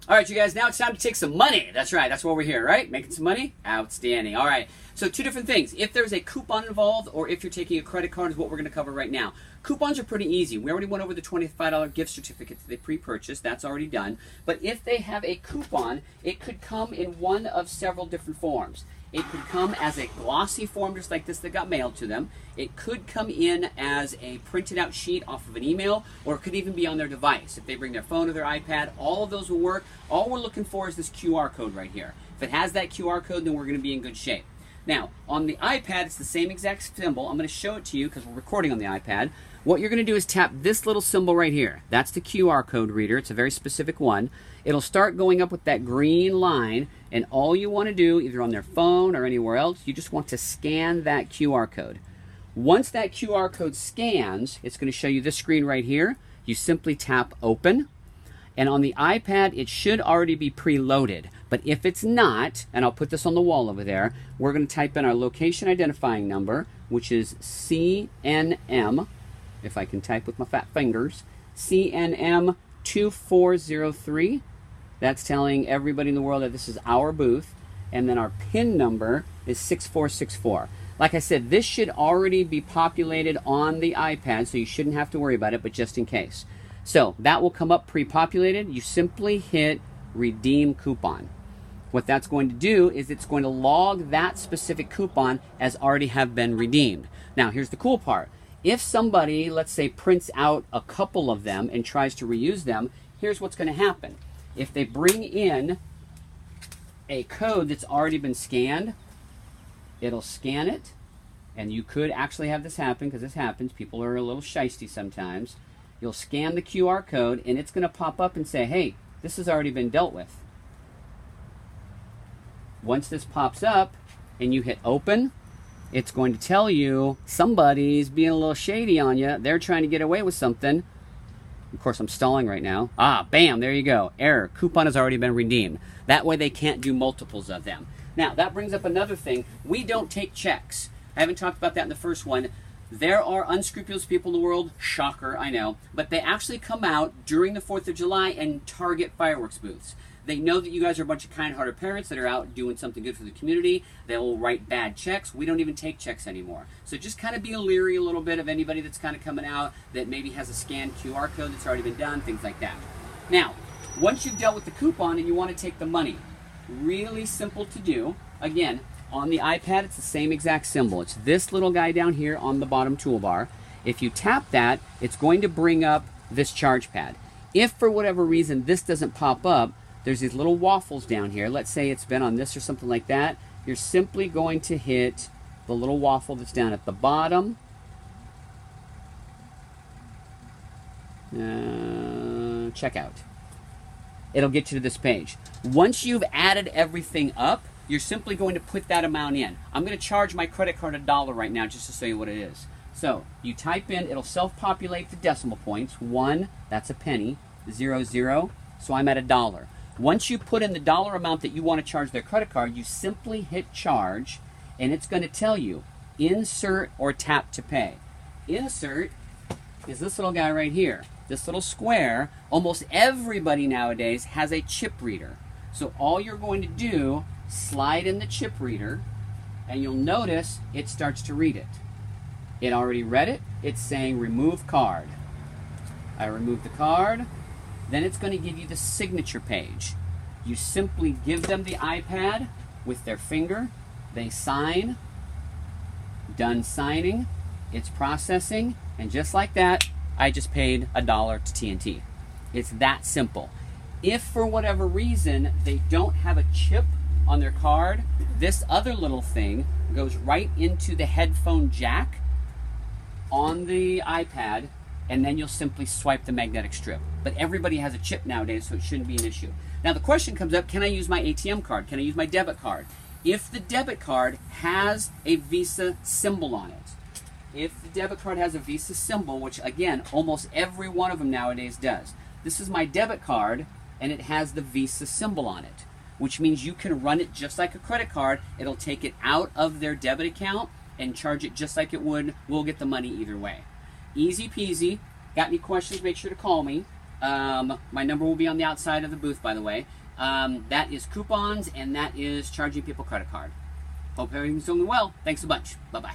All right, you guys, now it's time to take some money. That's right, that's why we're here, right? Making some money? Outstanding. All right, so two different things. If there's a coupon involved or if you're taking a credit card is what we're going to cover right now. Coupons are pretty easy. We already went over the $25 gift certificates that they pre-purchased. That's already done. But if they have a coupon, it could come in one of several different forms. It could come as a glossy form just like this that got mailed to them. It could come in as a printed out sheet off of an email, or it could even be on their device. If they bring their phone or their iPad, all of those will work. All we're looking for is this QR code right here. If it has that QR code, then we're going to be in good shape. Now, on the iPad, it's the same exact symbol. I'm going to show it to you because we're recording on the iPad. What you're going to do is tap this little symbol right here. That's the QR code reader. It's a very specific one. It'll start going up with that green line, and all you want to do, either on their phone or anywhere else, you just want to scan that QR code. Once that QR code scans, it's going to show you this screen right here. You simply tap open, and on the iPad, it should already be preloaded. But if it's not, and I'll put this on the wall over there, we're going to type in our location identifying number, which is CNM, if I can type with my fat fingers, CNM 2403. That's telling everybody in the world that this is our booth. And then our PIN number is 6464. Like I said, this should already be populated on the iPad, so you shouldn't have to worry about it, but just in case. So that will come up pre-populated. You simply hit redeem coupon. What that's going to do is it's going to log that specific coupon as already have been redeemed. Now, here's the cool part. If somebody, let's say, prints out a couple of them and tries to reuse them, here's what's going to happen. If they bring in a code that's already been scanned, it'll scan it, and you could actually have this happen because this happens. People are a little shisty sometimes. You'll scan the QR code, and it's going to pop up and say, hey, this has already been dealt with. Once this pops up and you hit open, it's going to tell you somebody's being a little shady on you. They're trying to get away with something. Of course, I'm stalling right now. Ah, bam, there you go. Error. Coupon has already been redeemed. That way they can't do multiples of them. Now, that brings up another thing. We don't take checks. I haven't talked about that in the first one. There are unscrupulous people in the world. Shocker, I know. But they actually come out during the 4th of July and target fireworks booths. They know that you guys are a bunch of kind-hearted parents that are out doing something good for the community. They will write bad checks. We don't even take checks anymore. So just kind of be leery a little bit of anybody that's kind of coming out that maybe has a scanned QR code that's already been done, things like that. Now, once you've dealt with the coupon and you want to take the money, really simple to do. Again, on the iPad, it's the same exact symbol. It's this little guy down here on the bottom toolbar. If you tap that, it's going to bring up this charge pad. If for whatever reason this doesn't pop up, there's these little waffles down here. Let's say it's been on this or something like that. You're simply going to hit the little waffle that's down at the bottom. Checkout. It'll get you to this page. Once you've added everything up, you're simply going to put that amount in. I'm going to charge my credit card $1 right now just to show you what it is. So you type in, it'll self-populate the decimal points. 1, that's a penny. 0, 0, so I'm at $1. Once you put in the dollar amount that you want to charge their credit card, you simply hit charge, and it's going to tell you insert or tap to pay. Insert is this little guy right here. This little square. Almost everybody nowadays has a chip reader. So all you're going to do, slide in the chip reader, and you'll notice it starts to read it. It already read it. It's saying remove card. I remove the card. Then it's going to give you the signature page. You simply give them the iPad with their finger. They sign. Done signing. It's processing. And just like that, I just paid $1 to TNT. It's that simple. If for whatever reason they don't have a chip on their card, this other little thing goes right into the headphone jack on the iPad, and then you'll simply swipe the magnetic strip. But everybody has a chip nowadays, so it shouldn't be an issue. Now the question comes up, can I use my ATM card? Can I use my debit card? If the debit card has a Visa symbol on it, if the debit card has a Visa symbol, which again, almost every one of them nowadays does. This is my debit card, and it has the Visa symbol on it, which means you can run it just like a credit card. It'll take it out of their debit account and charge it just like it would. We'll get the money either way. Easy peasy. Got any questions, make sure to call me. My number will be on the outside of the booth, by the way. That is coupons, and that is charging people credit card. Hope everything's going well. Thanks a bunch. Bye-bye.